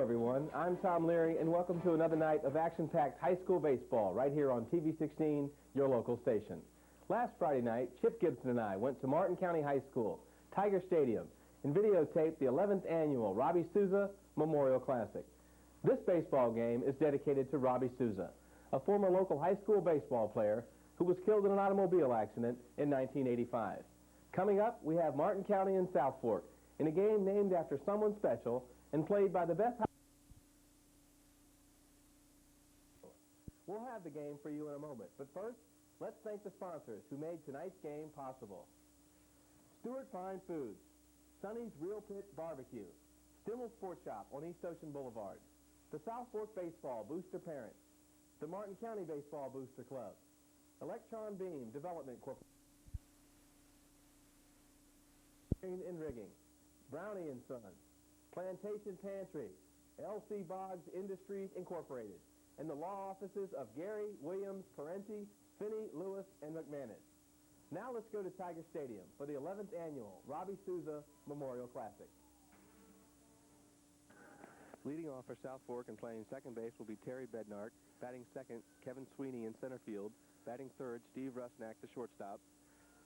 Hello, everyone. I'm Tom Leary, and welcome to another night of action-packed high school baseball right here on TV 16, your local station. Last Friday night, Chip Gibson and I went to Martin County High School, Tiger Stadium, and videotaped the 11th annual Robbie Souza Memorial Classic. This baseball game is dedicated to Robbie Souza, a former local high school baseball player who was killed in an automobile accident in 1985. Coming up, we have Martin County and South Fork in a game named after someone special and played by the best. We'll have the game for you in a moment, but first, let's thank the sponsors who made tonight's game possible. Stuart Fine Foods, Sonny's Real Pit Barbecue, Stimmel Sports Shop on East Ocean Boulevard, the South Fork Baseball Booster Parents, the Martin County Baseball Booster Club, Electron Beam Development Corporation and Rigging, Brownie & Sons, Plantation Pantry, L.C. Boggs Industries Incorporated, and the law offices of Gary, Williams, Parenti, Finney, Lewis, and McManus. Now let's go to Tiger Stadium for the 11th annual Robbie Souza Memorial Classic. Leading off for South Fork and playing second base will be Terry Bednark. Batting second, Kevin Sweeney in center field. Batting third, Steve Rusnak, the shortstop.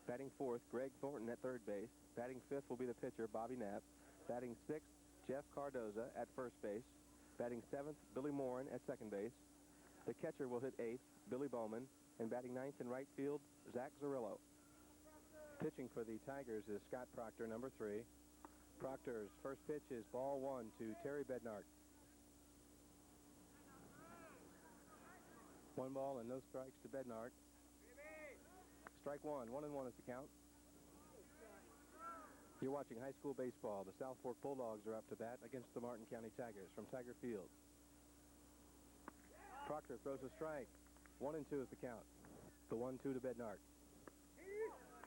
Batting fourth, Greg Thornton at third base. Batting fifth will be the pitcher, Bobby Knapp. Batting sixth, Jeff Cardoza at first base. Batting seventh, Billy Morin at second base. The catcher will hit eighth, Billy Bowman. And batting ninth in right field, Zach Zarillo. Pitching for the Tigers is Scott Proctor, number 3. Proctor's first pitch is ball 1 to Terry Bednark. 1 ball and no strikes to Bednark. Strike 1, 1-1 is the count. You're watching high school baseball. The South Fork Bulldogs are up to bat against the Martin County Tigers from Tiger Field. Proctor throws a strike. 1-2 is the count. The 1-2 to Bednark.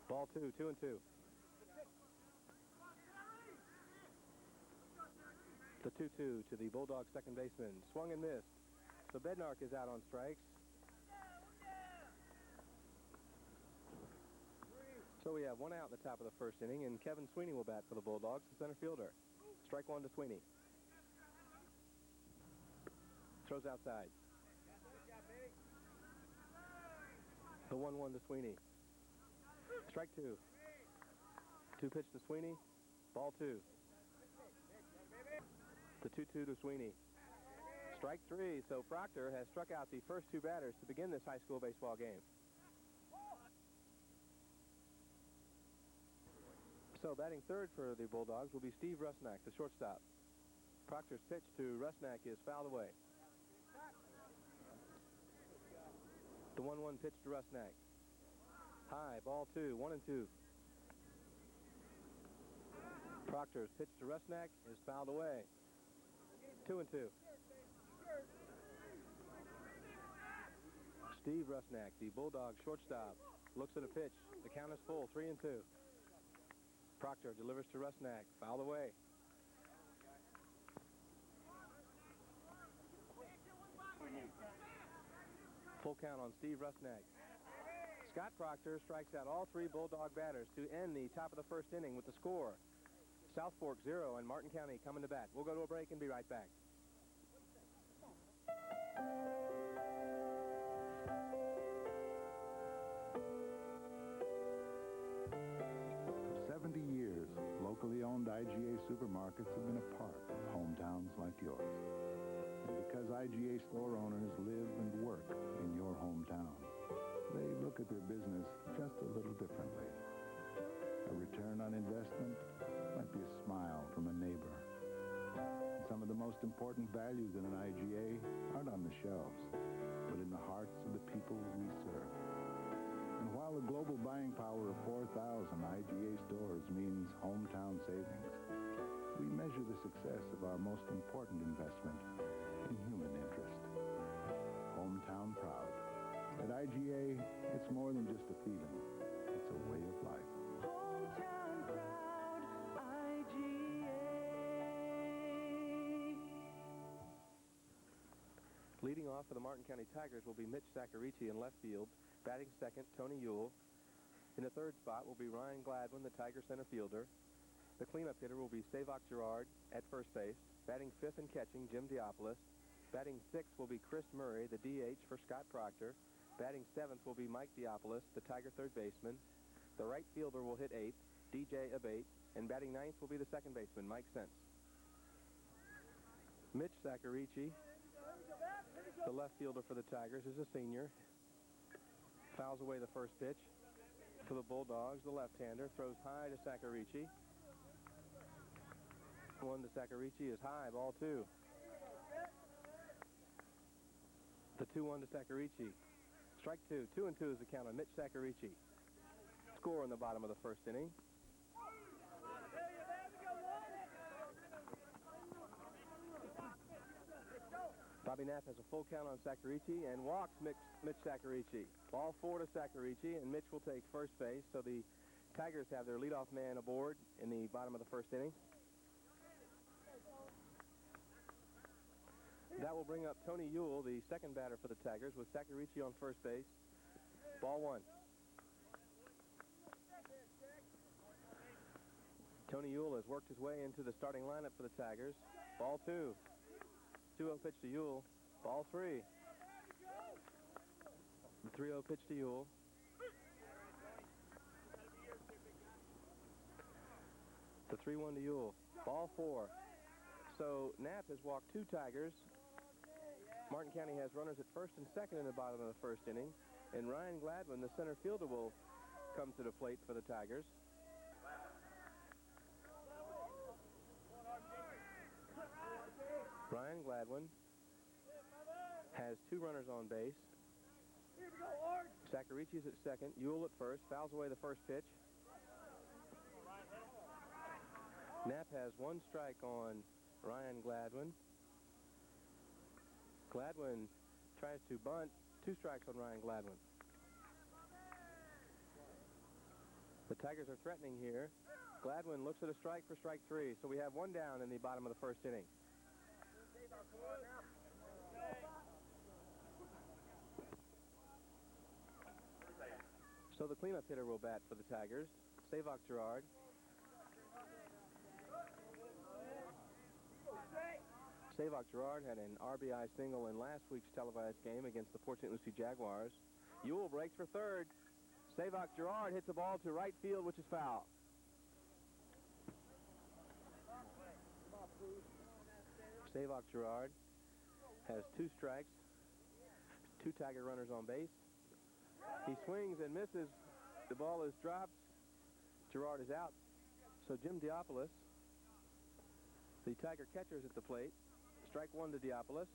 Ball 2, 2-2. The 2-2 to the Bulldogs second baseman. Swung and missed. So Bednark is out on strikes. So we have 1 out in the top of the first inning, and Kevin Sweeney will bat for the Bulldogs, the center fielder. Strike 1 to Sweeney. Throws outside. The 1-1 to Sweeney. Strike 2. 2 pitch to Sweeney. Ball 2. The 2-2 to Sweeney. Strike 3. So Proctor has struck out the first 2 batters to begin this high school baseball game. So batting third for the Bulldogs will be Steve Rusnak, the shortstop. Proctor's pitch to Rusnak is fouled away. The 1-1 pitch to Rusnak. High, ball 2, 1-2. Proctor's pitch to Rusnak is fouled away. 2-2. Steve Rusnak, the Bulldog shortstop, looks at a pitch. The count is full, 3-2. Proctor delivers to Rusnak, fouled away. Full count on Steve Rusnak. Scott Proctor strikes out all 3 Bulldog batters to end the top of the first inning with the score. South Fork 0 and Martin County coming to bat. We'll go to a break and be right back. 70 years, locally owned IGA supermarkets have been a part of hometowns like yours. And because IGA store owners live and work in your hometown, they look at their business just a little differently. A return on investment might be a smile from a neighbor. And some of the most important values in an IGA aren't on the shelves, but in the hearts of the people we serve. And while the global buying power of 4,000 IGA stores means hometown savings, we measure the success of our most important investment in human interest. Hometown proud. At IGA, it's more than just a feeling. It's a way of life. Hometown proud, IGA. Leading off for the Martin County Tigers will be Mitch Sacarici in left field. Batting second, Tony Ewell. In the third spot will be Ryan Gladwin, the Tiger center fielder. The cleanup hitter will be Savak Gerard at first base. Batting fifth and catching, Jim Diopoulos. Batting sixth will be Chris Murray, the DH for Scott Proctor. Batting seventh will be Mike Diopoulos, the Tiger third baseman. The right fielder will hit eighth, DJ Abate. And batting ninth will be the second baseman, Mike Sense. Mitch Saccharici, the left fielder for the Tigers, is a senior. Fouls away the first pitch. For the Bulldogs, the left-hander throws high to Saccharici. One to Saccharici is high, ball two. The 2-1 to Saccharici. Strike two. 2-2 is the count on Mitch Saccharici. Score in the bottom of the first inning. Bobby Knapp has a full count on Saccharici and walks Mitch Saccharici. Ball four to Saccharici, and Mitch will take first base. So the Tigers have their leadoff man aboard in the bottom of the first inning. That will bring up Tony Ewell, the second batter for the Tigers, with Saccharici on first base. Ball one. Tony Ewell has worked his way into the starting lineup for the Tigers. Ball two. 2-0 pitch to Ewell. Ball three. The 3-0 pitch to Ewell. The 3-1 to Ewell. Ball four. So Knapp has walked two Tigers. Martin County has runners at first and second in the bottom of the first inning. And Ryan Gladwin, the center fielder, will come to the plate for the Tigers. Ryan Gladwin has two runners on base. Saccarici's at second. Ewell at first. Fouls away the first pitch. Knapp has one strike on Ryan Gladwin. Gladwin tries to bunt. Two strikes on Ryan Gladwin. The Tigers are threatening here. Gladwin looks at a strike for strike three. So we have one down in the bottom of the first inning. So the cleanup hitter will bat for the Tigers, Savok Gerard. Savok Gerard had an RBI single in last week's televised game against the Port St. Lucie Jaguars. Ewell breaks for third. Savok Gerard hits a ball to right field, which is foul. Savok Gerard has two strikes, two Tiger runners on base. He swings and misses. The ball is dropped. Gerard is out. So Jim Diopoulos, the Tiger catcher, is at the plate. Strike one to Diopoulos.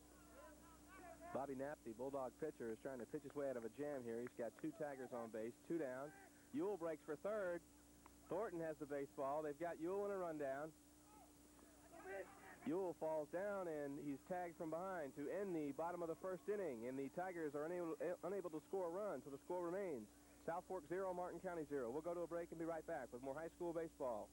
Bobby Knapp, the Bulldog pitcher, is trying to pitch his way out of a jam here. He's got two Tigers on base, two down. Ewell breaks for third. Thornton has the baseball. They've got Ewell in a rundown. Ewell falls down, and he's tagged from behind to end the bottom of the first inning, and the Tigers are unable to score a run, so the score remains South Fork 0, Martin County 0. We'll go to a break and be right back with more high school baseball.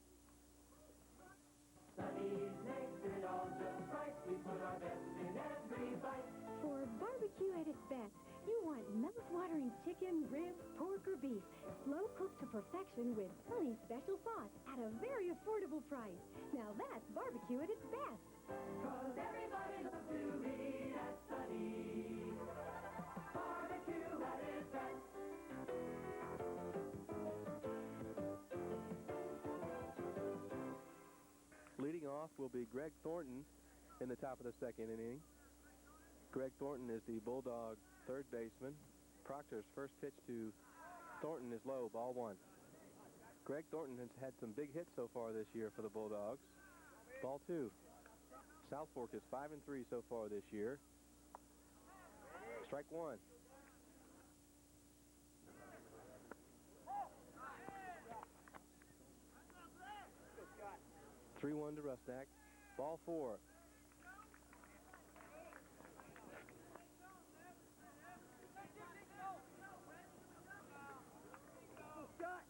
Sunny's makes it all just right. We put our best in every bite. For barbecue at its best, you want mouth-watering chicken, ribs, pork, or beef, slow-cooked to perfection with Sunny's special sauce at a very affordable price. Now that's barbecue at its best. 'Cause everybody loves to eat at Sunny's. Barbecue at its best. Leading off will be Greg Thornton in the top of the second inning. Greg Thornton is the Bulldog third baseman. Proctor's first pitch to Thornton is low, ball one. Greg Thornton has had some big hits so far this year for the Bulldogs. Ball two. South Fork is 5-3 so far this year. Strike one. Three 3-1 to Rusnak. Ball four.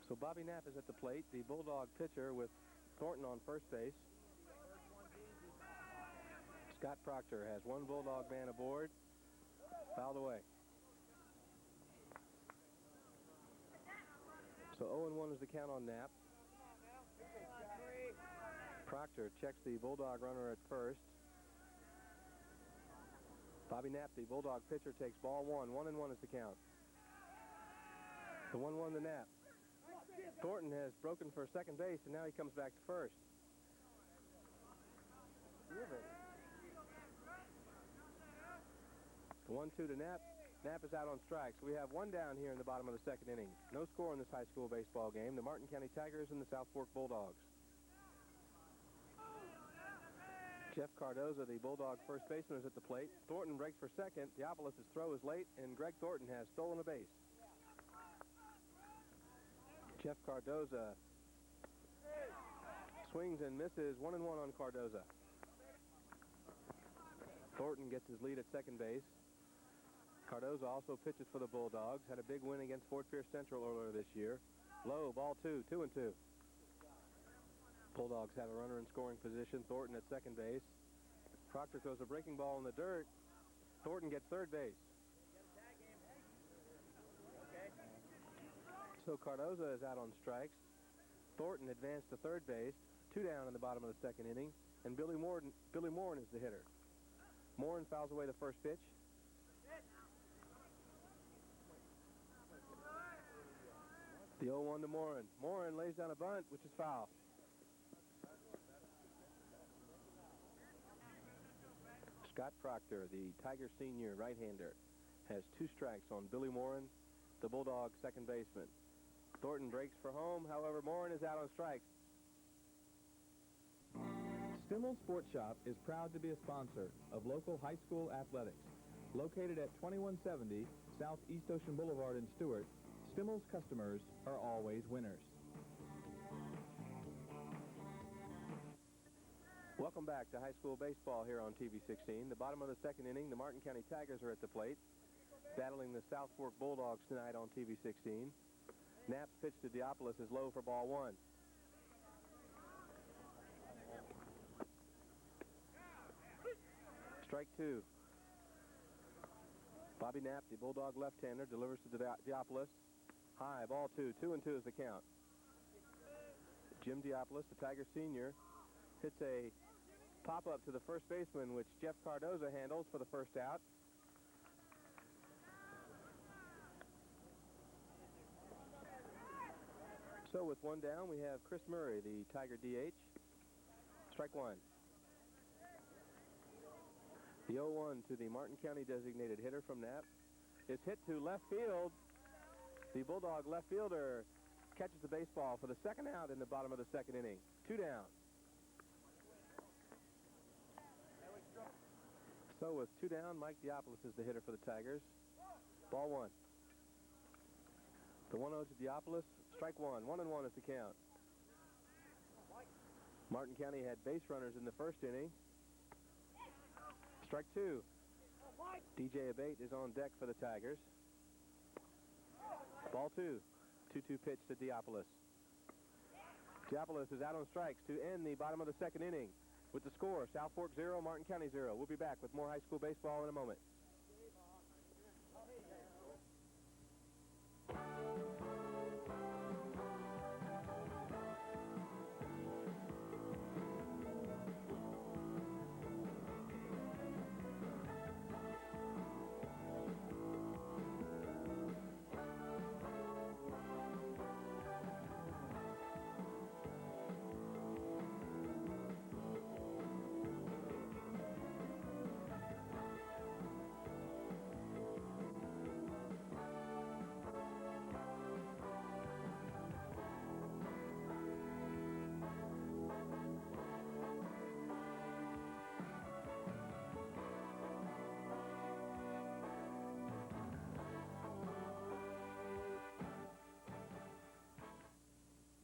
So Bobby Knapp is at the plate, the Bulldog pitcher, with Thornton on first base. Scott Proctor has one Bulldog man aboard. Fouled away. So 0-1 is the count on Knapp. Proctor checks the Bulldog runner at first. Bobby Knapp, the Bulldog pitcher, takes ball one. 1-1 is the count. The 1-1 to Knapp. Thornton has broken for second base, and now he comes back to first. The 1-2 to Knapp. Knapp is out on strikes. We have one down here in the bottom of the second inning. No score in this high school baseball game. The Martin County Tigers and the South Fork Bulldogs. Jeff Cardoza, the Bulldog first baseman, is at the plate. Thornton breaks for second. Theopolis' throw is late, and Greg Thornton has stolen a base. Jeff Cardoza swings and misses. 1-1 on Cardoza. Thornton gets his lead at second base. Cardoza also pitches for the Bulldogs. Had a big win against Fort Pierce Central earlier this year. Low, ball 2, 2-2. Bulldogs have a runner in scoring position. Thornton at second base. Proctor throws a breaking ball in the dirt. Thornton gets third base. So Cardoza is out on strikes. Thornton advanced to third base. 2 down in the bottom of the second inning. And Billy Morin is the hitter. Morin fouls away the first pitch. The 0-1 to Morin. Morin lays down a bunt, which is foul. Scott Proctor, the Tiger senior right-hander, has 2 strikes on Billy Morin, the Bulldog second baseman. Thornton breaks for home. However, Morin is out on strikes. Stimmel Sports Shop is proud to be a sponsor of local high school athletics. Located at 2170 South East Ocean Boulevard in Stuart, Stimmel's customers are always winners. Welcome back to high school baseball here on TV 16. The bottom of the second inning, the Martin County Tigers are at the plate, battling the South Fork Bulldogs tonight on TV 16. Knapp's pitch to Theopolis is low for ball 1. Strike 2. Bobby Knapp, the Bulldog left-hander, delivers to Theopolis. High, ball 2. 2-2 is the count. Jim Theopolis, the Tiger senior, hits a pop-up to the first baseman, which Jeff Cardoza handles for the first out. So with one down, we have Chris Murray, the Tiger DH. Strike 1. The 0-1 to the Martin County designated hitter from Knapp is hit to left field. The Bulldog left fielder catches the baseball for the second out in the bottom of the second inning. 2 down. So with 2 down, Mike Theopolis is the hitter for the Tigers. Ball 1. The 1-0 to Theopolis. Strike 1. 1-1 is the count. Martin County had base runners in the first inning. Strike 2. DJ Abate is on deck for the Tigers. Ball 2. 2-2 pitch to Theopolis. Theopolis is out on strikes to end the bottom of the second inning with the score, South Fork 0, Martin County 0. We'll be back with more high school baseball in a moment.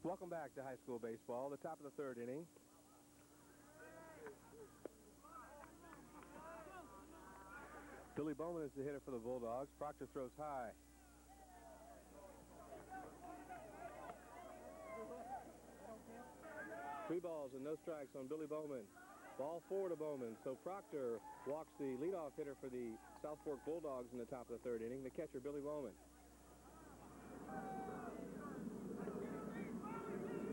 Welcome back to high school baseball, the top of the third inning. Billy Bowman is the hitter for the Bulldogs. Proctor throws high. Three balls and no strikes on Billy Bowman. Ball 4 to Bowman. So Proctor walks the leadoff hitter for the South Fork Bulldogs in the top of the third inning, the catcher Billy Bowman.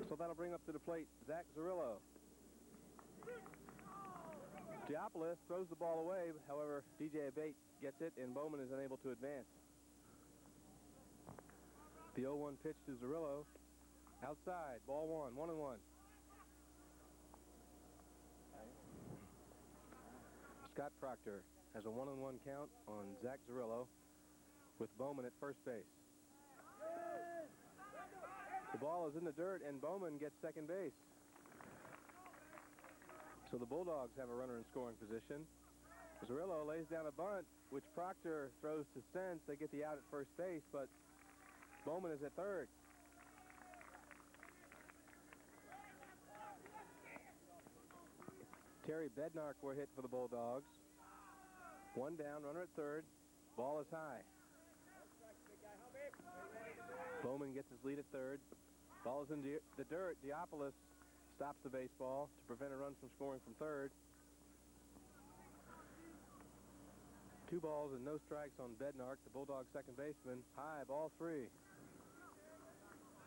So that'll bring up to the plate Zach Zarillo. Diapolis throws the ball away. However, DJ Abate gets it, and Bowman is unable to advance. The 0-1 pitch to Zerillo. Outside, ball 1-1-1. Scott Proctor has a 1-1 count on Zach Zerillo with Bowman at first base. The ball is in the dirt, and Bowman gets second base. So the Bulldogs have a runner in scoring position. Zerillo lays down a bunt, which Proctor throws to Sense. They get the out at first base, but Bowman is at third. Terry Bednark were hit for the Bulldogs. One down, runner at third. Ball is high. Bowman gets his lead at third. Ball is in the dirt. Diapolis stops the baseball to prevent a run from scoring from third. 2 balls and no strikes on Bednark, the Bulldogs second baseman. High, ball 3.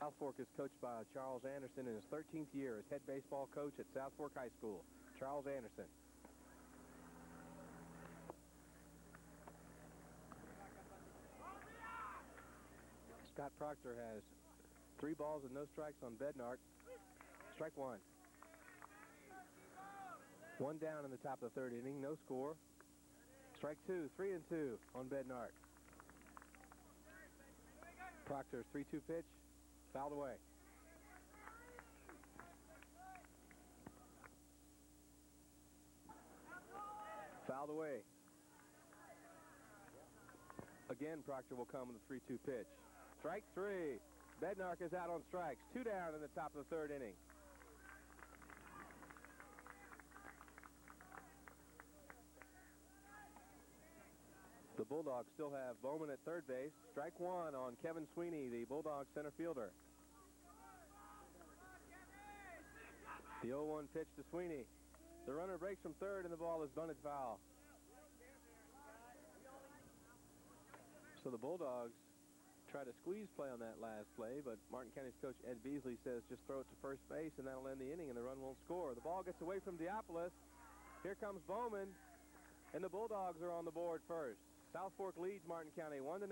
South Fork is coached by Charles Anderson in his 13th year as head baseball coach at South Fork High School. Charles Anderson. Scott Proctor has 3 balls and no strikes on Bednark. Strike 1. 1 down in the top of the third inning, no score. Strike 2, 3-2 on Bednark. Proctor's 3-2 pitch, fouled away. Fouled away. Again, Proctor will come with a 3-2 pitch. Strike 3. Bednark is out on strikes. 2 down in the top of the third inning. The Bulldogs still have Bowman at third base. Strike 1 on Kevin Sweeney, the Bulldogs center fielder. The 0-1 pitch to Sweeney. The runner breaks from third, and the ball is bunted foul. So the Bulldogs try to squeeze play on that last play, but Martin County's coach Ed Beasley says just throw it to first base, and that'll end the inning, and the run won't score. The ball gets away from Diapolis. Here comes Bowman, and the Bulldogs are on the board first. South Fork leads Martin County 1-0.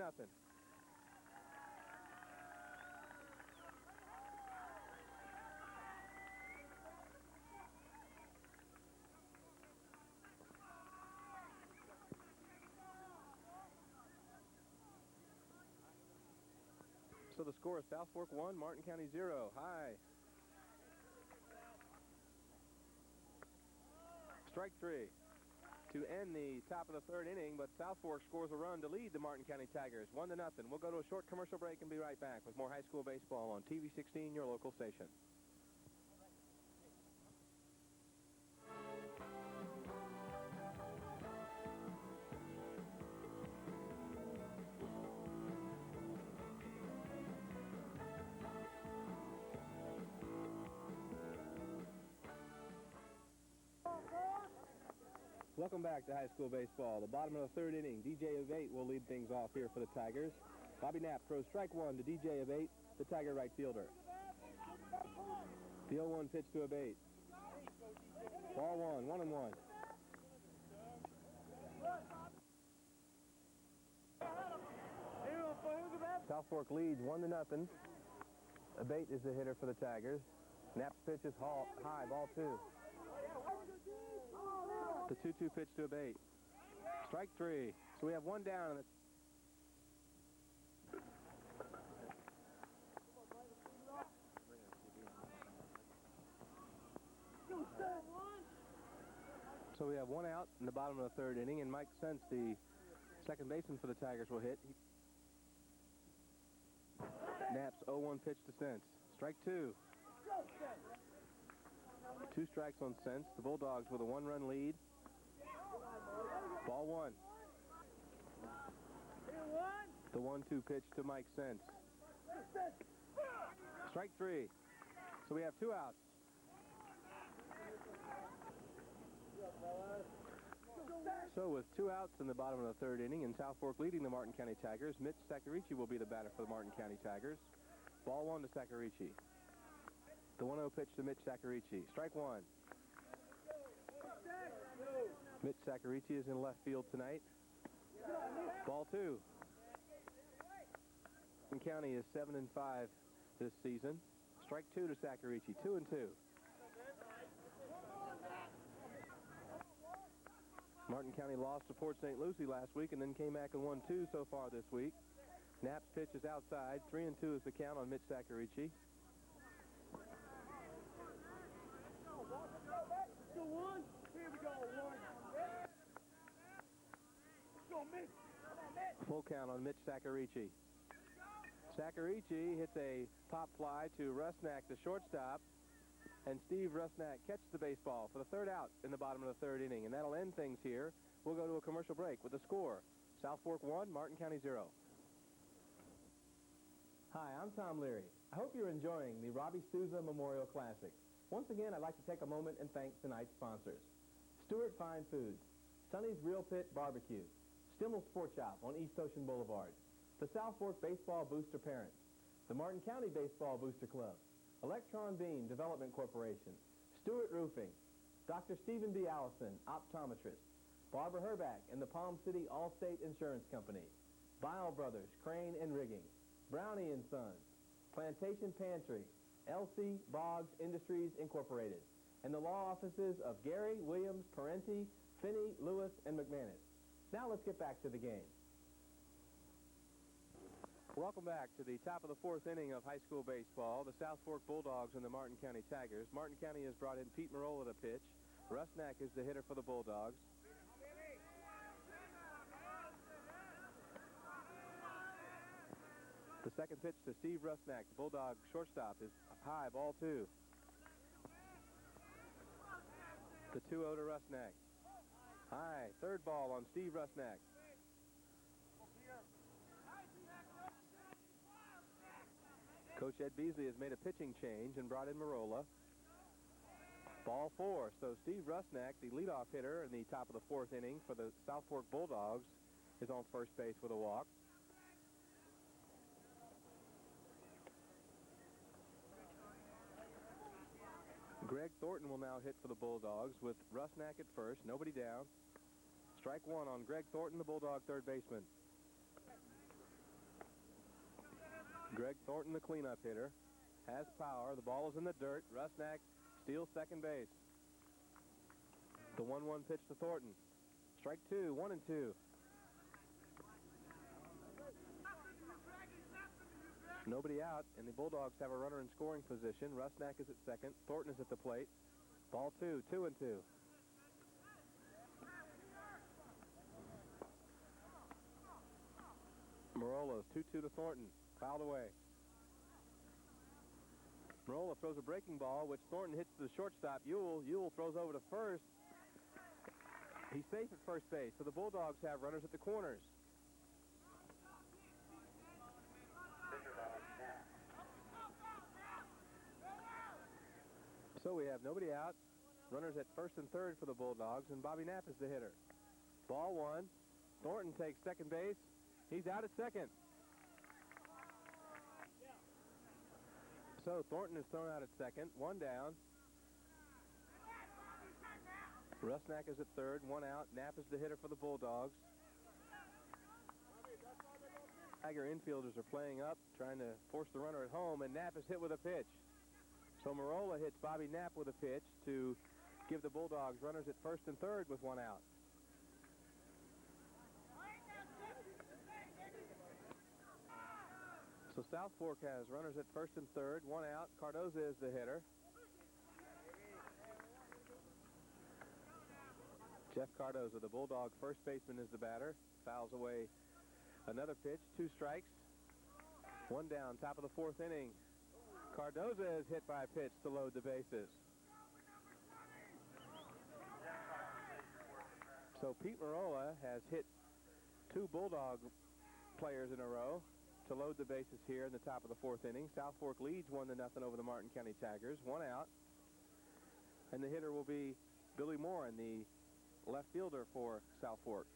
So the score is South Fork 1, Martin County 0. High. Strike 3 to end the top of the third inning, but South Fork scores a run to lead the Martin County Tigers 1-0. We'll go to a short commercial break and be right back with more high school baseball on TV 16, your local station. Welcome back to high school baseball. The bottom of the third inning, DJ Abate will lead things off here for the Tigers. Bobby Knapp throws strike 1 to DJ Abate, the Tiger right fielder. The 0-1 pitch to Abate. Ball 1, 1-1. South Fork leads 1-0. Abate is the hitter for the Tigers. Knapp's pitch is high, ball 2. The 2-2 pitch to Abate. Strike 3. So we have 1 down. In the so we have 1 out in the bottom of the third inning, and Mike Sense, the second baseman for the Tigers, will hit. Knapp's 0-1 pitch to Sense. Strike 2. 2 strikes on Sense. The Bulldogs with a 1-run lead. Ball 1. The 1-2 pitch to Mike Sense. Strike 3. So we have 2 outs. So with 2 outs in the bottom of the third inning and South Fork leading the Martin County Tigers, Mitch Sacarici will be the batter for the Martin County Tigers. Ball 1 to Sacarici. The 1-0 pitch to Mitch Sacarici. Strike 1. Mitch Sacarici is in left field tonight. Ball 2. Martin County is 7-5 this season. Strike 2 to Sacarici, 2-2. Martin County lost to Port St. Lucie last week and then came back and won 2 so far this week. Knapp's pitch is outside. 3-2 is the count on Mitch Sacarici. Full count on Mitch Sacarici. Sacarici hits a pop fly to Rusnak, the shortstop, and Steve Rusnak catches the baseball for the third out in the bottom of the third inning, and that'll end things here. We'll go to a commercial break with the score. South Fork 1, Martin County 0. Hi, I'm Tom Leary. I hope you're enjoying the Robbie Souza Memorial Classic. Once again, I'd like to take a moment and thank tonight's sponsors. Stuart Fine Foods, Sonny's Real Pit Barbecue, Stimmel Sport Shop on East Ocean Boulevard, the South Fork Baseball Booster Parents, the Martin County Baseball Booster Club, Electron Beam Development Corporation, Stuart Roofing, Dr. Stephen B. Allison, optometrist, Barbara Herback and the Palm City Allstate Insurance Company, Bile Brothers Crane and Rigging, Brownie and Sons, Plantation Pantry, LC Boggs Industries Incorporated, and the law offices of Gary, Williams, Parenti, Finney, Lewis, and McManus. Now let's get back to the game. Welcome back to the top of the fourth inning of high school baseball. The South Fork Bulldogs and the Martin County Tigers. Martin County has brought in Pete Marola to pitch. Rusnak is the hitter for the Bulldogs. The second pitch to Steve Rusnak, the Bulldog shortstop, is high, ball 2. The 2-0 to Rusnak. High, third ball on Steve Rusnak. Coach Ed Beasley has made a pitching change and brought in Marola. Ball 4. So Steve Rusnak, the leadoff hitter in the top of the fourth inning for the South Fork Bulldogs, is on first base with a walk. Greg Thornton will now hit for the Bulldogs with Rusnak at first, nobody down. Strike 1 on Greg Thornton, the Bulldog third baseman. Greg Thornton, the cleanup hitter, has power. The ball is in the dirt. Rusnak steals second base. The 1-1 pitch to Thornton. Strike 2, 1-2. Nobody out, and the Bulldogs have a runner in scoring position. Rusnak is at second. Thornton is at the plate. Ball 2, 2-2. Marola, 2-2 to Thornton. Fouled away. Marola throws a breaking ball, which Thornton hits to the shortstop. Ewell throws over to first. He's safe at first base, so the Bulldogs have runners at the corners. So we have nobody out. Runners at first and third for the Bulldogs, and Bobby Knapp is the hitter. Ball 1. Thornton takes second base. He's out at second. So Thornton is thrown out at second. 1 down. Rusnak is at third. 1 out. Knapp is the hitter for the Bulldogs. Tiger infielders are playing up, trying to force the runner at home, and Knapp is hit with a pitch. So Marola hits Bobby Knapp with a pitch to give the Bulldogs runners at first and third with 1 out. So South Fork has runners at first and third, 1 out. Cardoza is the hitter. Jeff Cardoza, the Bulldog first baseman, is the batter. Fouls away another pitch, 2 strikes. 1 down, top of the fourth inning. Cardoza is hit by a pitch to load the bases. So Pete Marola has hit 2 Bulldog players in a row to load the bases here in the top of the fourth inning. South Fork leads 1-0 over the Martin County Tigers. 1 out. And the hitter will be Billy Morin, the left fielder for South Fork.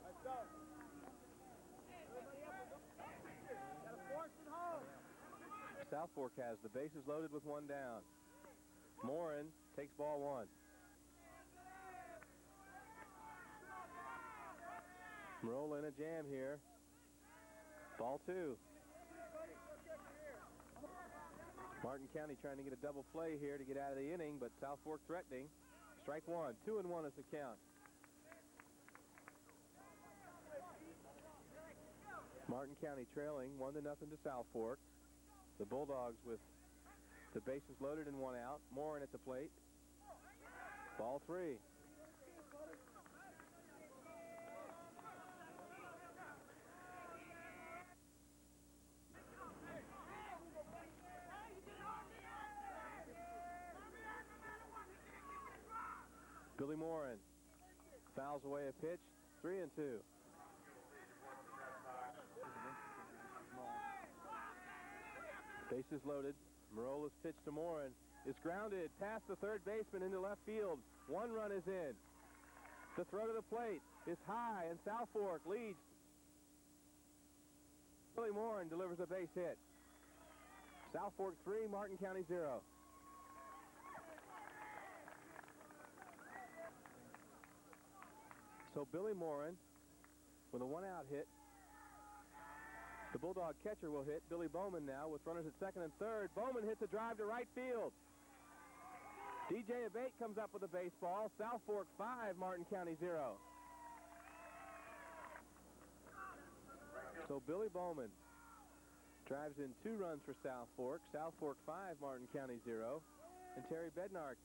Let's go. South Fork has the bases loaded with 1 down. Morin takes ball 1. Marola in a jam here. Ball 2. Martin County trying to get a double play here to get out of the inning, but South Fork threatening. Strike 1. 2-1 is the count. Martin County trailing 1-0 to South Fork. The Bulldogs with the bases loaded and 1 out. Morin at the plate. Ball 3. Billy Morin fouls away a pitch. 3-2. Bases loaded. Marola's pitch to Morin is grounded past the third baseman into left field. 1 run is in. The throw to the plate is high, and South Fork leads. Billy Morin delivers a base hit. South Fork 3, Martin County 0. So Billy Morin with a 1-out hit. The Bulldog catcher will hit. Billy Bowman now with runners at second and third. Bowman hits a drive to right field. DJ Abate comes up with a baseball. South Fork 5, Martin County 0. So Billy Bowman drives in 2 runs for South Fork. South Fork 5, Martin County 0. And Terry Bednark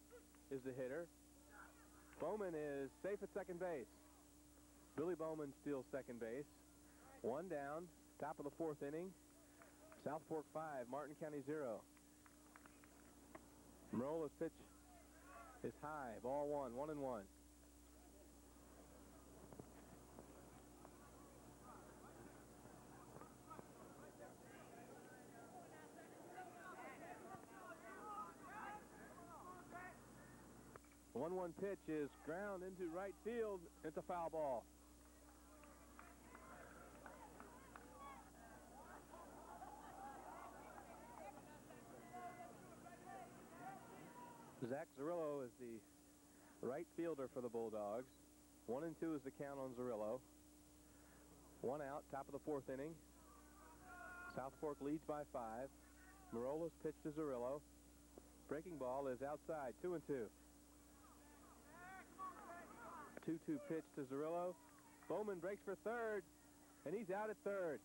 is the hitter. Bowman is safe at second base. Billy Bowman steals second base. 1 down. Top of the 4th inning. South Fork 5, Martin County 0. Marola's pitch is high. Ball 1, 1-1. The 1-1 pitch is ground into right field. It's a foul ball. Zach Zerillo is the right fielder for the Bulldogs. 1-2 is the count on Zerillo. 1 out, top of the 4th inning. South Fork leads by 5. Marola's pitch to Zerillo. Breaking ball is outside, 2-2. 2-2 pitch to Zerillo. Bowman breaks for third, and he's out at third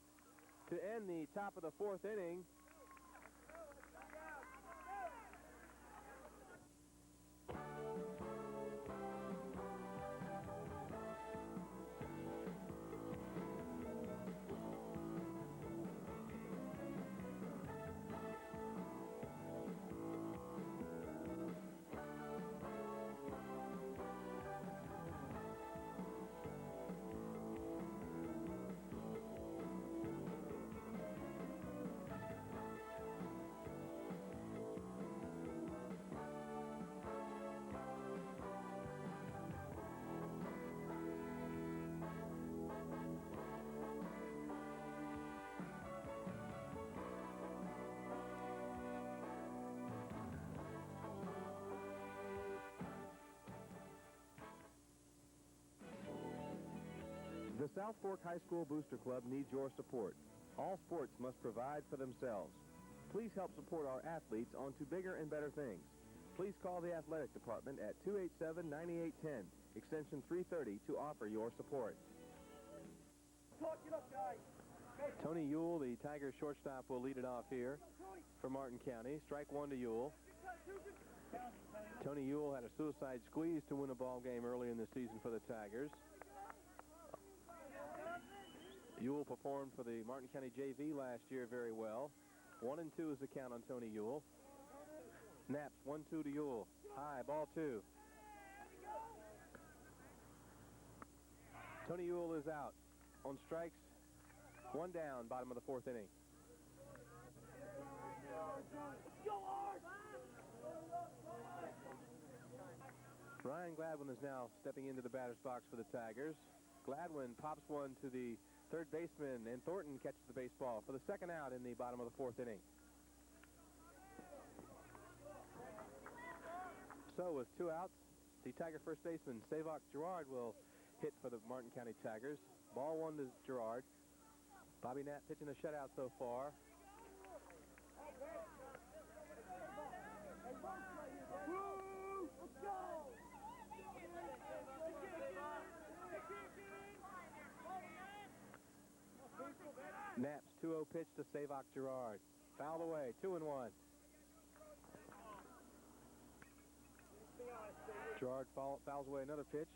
to end the top of the 4th inning. The South Fork High School Booster Club needs your support. All sports must provide for themselves. Please help support our athletes on to bigger and better things. Please call the athletic department at 287-9810, extension 330 to offer your support. Tony Ewell, the Tigers shortstop, will lead it off here for Martin County. Strike 1 to Ewell. Tony Ewell had a suicide squeeze to win a ball game early in the season for the Tigers. Ewell performed for the Martin County JV last year very well. 1-2 is the count on Tony Ewell. Naps 1-2 to Ewell. High, ball 2. Tony Ewell is out. On strikes, 1 down, bottom of the 4th inning. Ryan Gladwin is now stepping into the batter's box for the Tigers. Gladwin pops one to the third baseman, and Thornton catches the baseball for the 2nd out in the bottom of the 4th inning. So with 2 outs, the Tiger first baseman, Savok Gerard, will hit for the Martin County Tigers. Ball one to Gerard. Bobby Knapp pitching a shutout so far. Knapp's 2-0 pitch to Savak Gerard. Fouled away, 2-1. Gerard fouls away another pitch.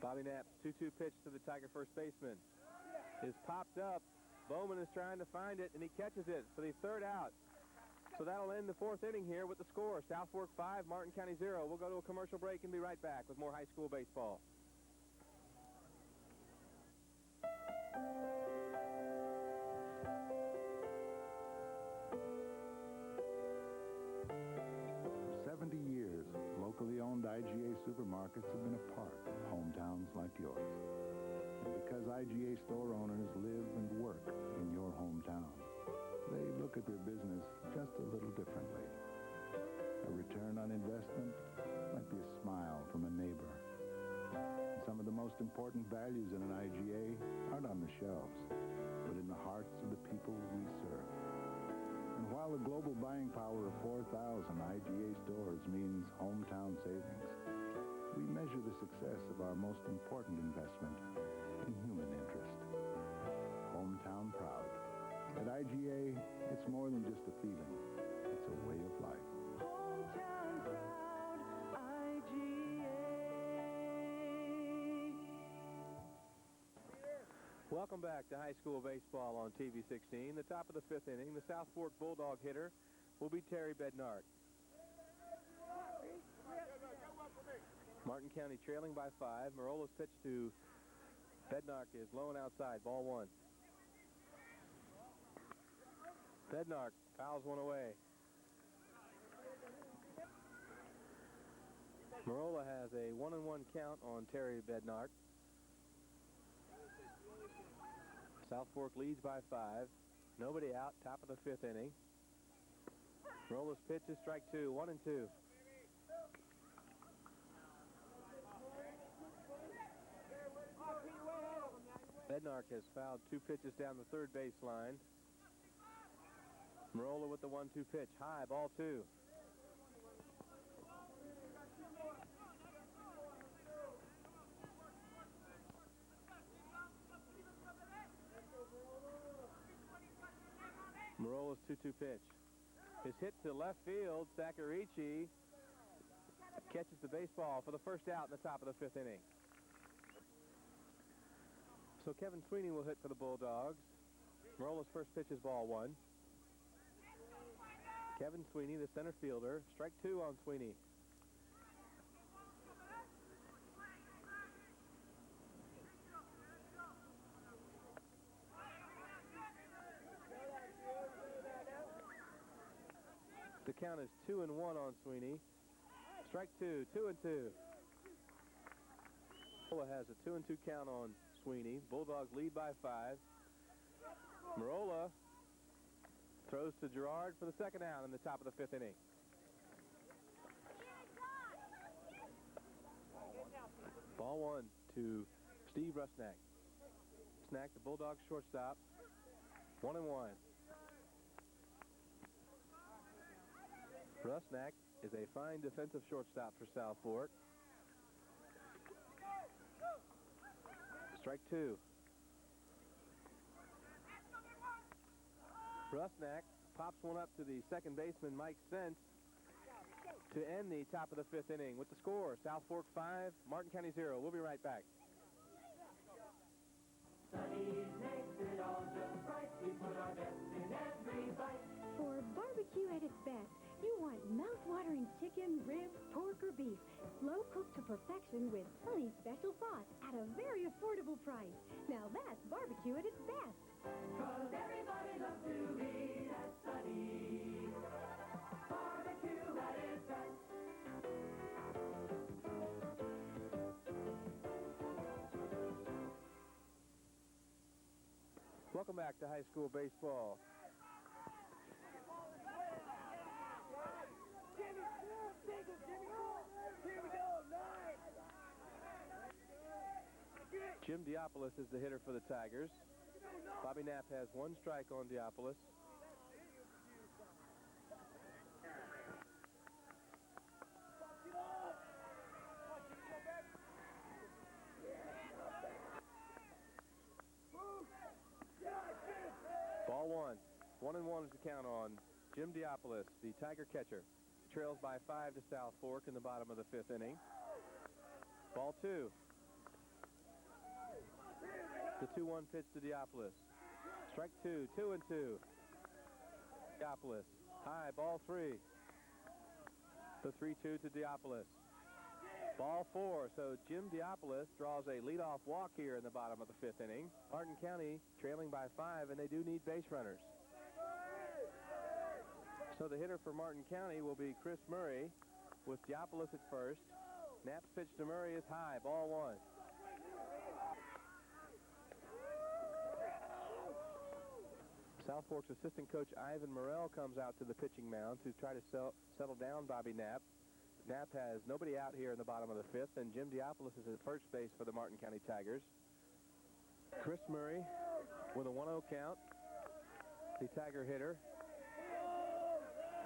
Bobby Knapp's 2-2 pitch to the Tiger first baseman is popped up. Bowman is trying to find it, and he catches it for the third out. So that'll end the fourth inning here with the score. South Fork 5, Martin County 0. We'll go to a commercial break and be right back with more high school baseball. For 70 years, locally owned IGA supermarkets have been a part of hometowns like yours. And because IGA store owners live and work in your hometown, they look at their business just a little differently. A return on investment might be a smile from a neighbor. And some of the most important values in an IGA aren't on the shelves, but in the hearts of the people we serve. And while the global buying power of 4,000 IGA stores means hometown savings, we measure the success of our most important investment in human interest. Hometown proud. At IGA, it's more than just a feeling. It's a way of life. Hometown proud, IGA. Welcome back to high school baseball on TV 16. The top of the fifth inning, the South Fork Bulldog hitter will be Terry Bednark. Martin County trailing by 5. Marola's pitch to Bednark is low and outside, ball one. Bednark fouls one away. Marola has a 1-1 count on Terry Bednark. South Fork leads by 5. Nobody out, top of the fifth inning. Marola's pitch is strike two, 1-2. Bednark has fouled 2 pitches down the third baseline. Marola with the 1-2 pitch. High, ball 2. Marola's 2-2 pitch is hit to left field. Sacarici catches the baseball for the first out in the top of the fifth inning. So Kevin Sweeney will hit for the Bulldogs. Marola's first pitch is ball 1. Kevin Sweeney, the center fielder. Strike 2 on Sweeney. The count is 2-1 on Sweeney. Strike 2, 2-2. Marola has a 2-2 count on Sweeney. Bulldogs lead by 5. Marola throws to Gerard for the second out in the top of the fifth inning. Ball 1 to Steve Rusnak. Rusnak, the Bulldogs shortstop. 1-1. Rusnak is a fine defensive shortstop for South Fork. Strike 2. Rusnak pops one up to the second baseman, Mike Sense, to end the top of the fifth inning with the score, South Fork 5, Martin County 0. We'll be right back. Sunny makes it all just right. We put our best in every bite. For barbecue at its best, you want mouth-watering chicken, ribs, pork, or beef, slow cooked to perfection with Sunny's special sauce at a very affordable price. Now that's barbecue at its best. 'Cause everybody loves to eat at Sunny's. Barbecue at its best. Welcome back to high school baseball. Jim Diapolis is the hitter for the Tigers. Bobby Knapp has one strike on Diapolis. Ball one. 1-1 is the count on Jim Diapolis, the Tiger catcher. Trails by 5 to South Fork in the bottom of the 5th inning. Ball two. The 2-1 pitch to Diapolis. Strike two, 2-2. Diapolis. High, ball three. The 3-2 to Diapolis. Ball four, so Jim Diapolis draws a leadoff walk here in the bottom of the 5th inning. Martin County trailing by 5, and they do need base runners. So the hitter for Martin County will be Chris Murray with Diapolis at first. Knapp's pitch to Murray is high, ball one. South Fork's assistant coach Ivan Morrell comes out to the pitching mound to try to settle down Bobby Knapp. Knapp has nobody out here in the bottom of the 5th, and Jim Diapolis is at first base for the Martin County Tigers. Chris Murray with a 1-0 count. The Tiger hitter.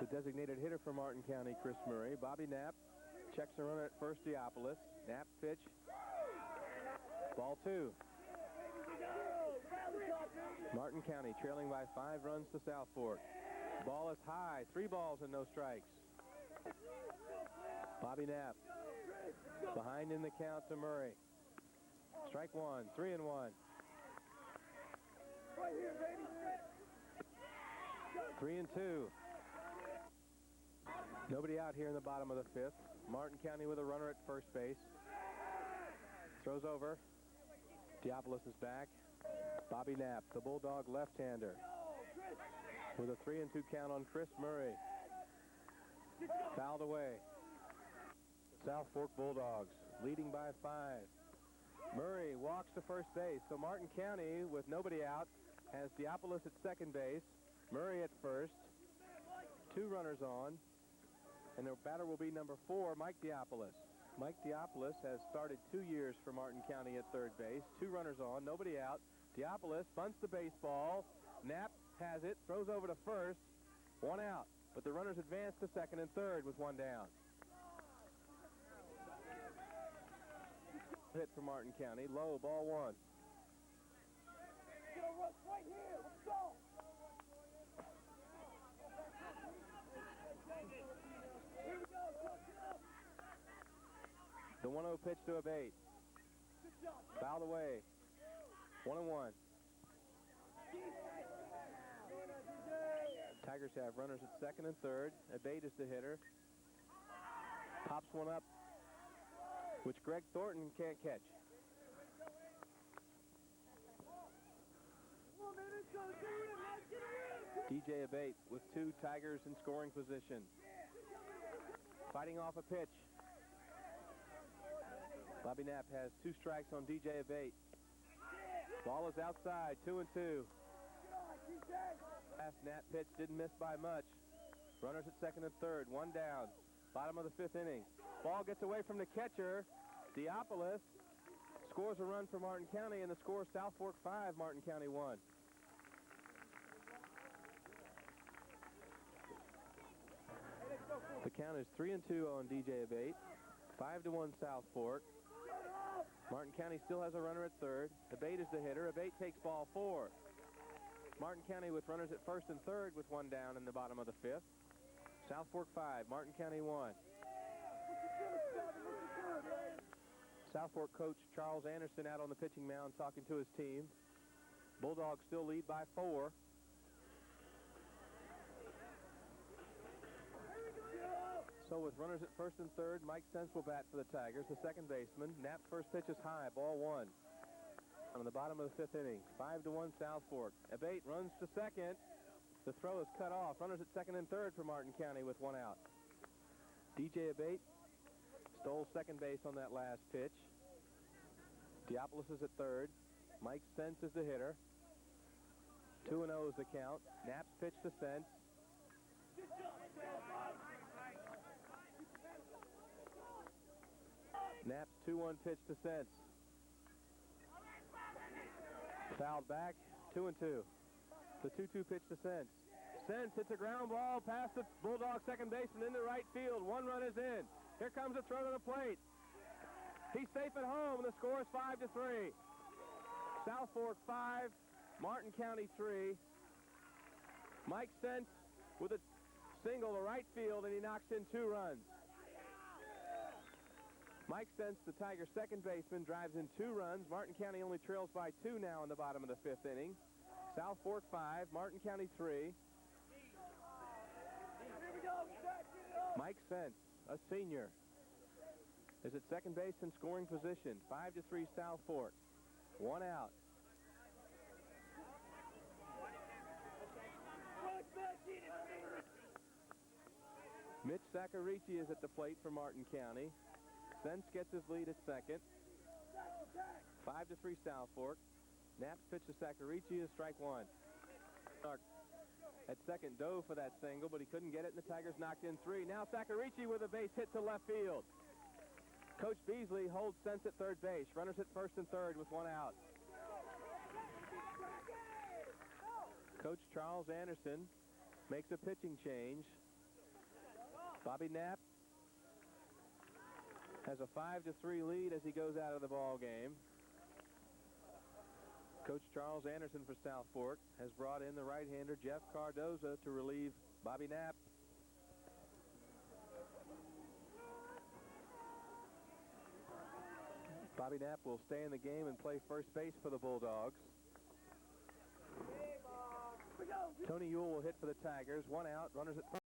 The designated hitter for Martin County, Chris Murray. Bobby Knapp checks the runner at first, Diapolis. Knapp pitch. Ball two. Martin County trailing by 5 runs to South Fork. Ball is high. 3 balls and no strikes. Bobby Knapp behind in the count to Murray. Strike one, 3-1. 3-2. Nobody out here in the bottom of the 5th. Martin County with a runner at first base. Throws over. Diapolis is back. Bobby Knapp, the Bulldog left-hander, with a 3-2 count on Chris Murray. Fouled away. South Fork Bulldogs leading by 5. Murray walks to first base. So Martin County, with nobody out, has Diapolis at second base, Murray at first, 2 runners on, and their batter will be number 4, Mike Diapolis. Mike Diapolis has started 2 years for Martin County at third base. 2 runners on, nobody out. Diapolis bunts the baseball. Knapp has it, throws over to first, 1 out. But the runners advance to second and third with 1 down. Hit for Martin County, low, ball 1. The 1-0 pitch to Abate. Fouled away. 1-1. Tigers have runners at second and third. Abate is the hitter. Pops one up, which Greg Thornton can't catch. DJ Abate with 2 Tigers in scoring position. Fighting off a pitch. Bobby Knapp has 2 strikes on DJ Abate. Ball is outside, 2-2. Last Knapp pitch didn't miss by much. Runners at second and third, 1 down. Bottom of the 5th inning. Ball gets away from the catcher. Diapolis scores a run for Martin County, and the score South Fork 5, Martin County 1. The count is 3-2 on DJ Abate. 5-1 South Fork. Martin County still has a runner at third. Abate is the hitter. Abate takes ball 4. Martin County with runners at first and third with 1 down in the bottom of the 5th. South Fork 5, Martin County 1. South Fork coach Charles Anderson out on the pitching mound talking to his team. Bulldogs still lead by 4. So with runners at first and third, Mike Sense will bat for the Tigers, the second baseman. Knapp's first pitch is high, ball 1. On the bottom of the 5th inning, 5-1 South Fork. Abate runs to second. The throw is cut off. Runners at second and third for Martin County with 1 out. DJ Abate stole second base on that last pitch. Diapolis is at third. Mike Sense is the hitter. 2-0 is the count. Knapp's pitch to Sense. Knapp's 2-1 pitch to Sense. Fouled back, 2-2. The 2-2 pitch to Sense. Sense hits a ground ball past the Bulldogs second baseman into right field. One run is in. Here comes a throw to the plate. He's safe at home, and the score is 5-3. South Fork 5, Martin County 3. Mike Sense with a single to right field, and he knocks in 2 runs. Mike Sense, the Tigers' second baseman, drives in 2 runs. Martin County only trails by 2 now in the bottom of the 5th inning. South Fork 5, Martin County 3. Mike Sense, a senior, is at second base in scoring position. 5-3 South Fork. 1 out. Mitch Sacarici is at the plate for Martin County. Sense gets his lead at second. 5-3 South Fork. Knapp's pitch to Sacarici is strike 1. At second, dove for that single, but he couldn't get it, and the Tigers knocked in 3. Now Sacarici with a base hit to left field. Coach Beasley holds Sense at third base. Runners at first and third with 1 out. Coach Charles Anderson makes a pitching change. Bobby Knapp has a 5-3 lead as he goes out of the ball game. Coach Charles Anderson for South Fork has brought in the right-hander Jeff Cardoza to relieve Bobby Knapp. Bobby Knapp will stay in the game and play first base for the Bulldogs. Tony Ewell will hit for the Tigers. 1 out, runners at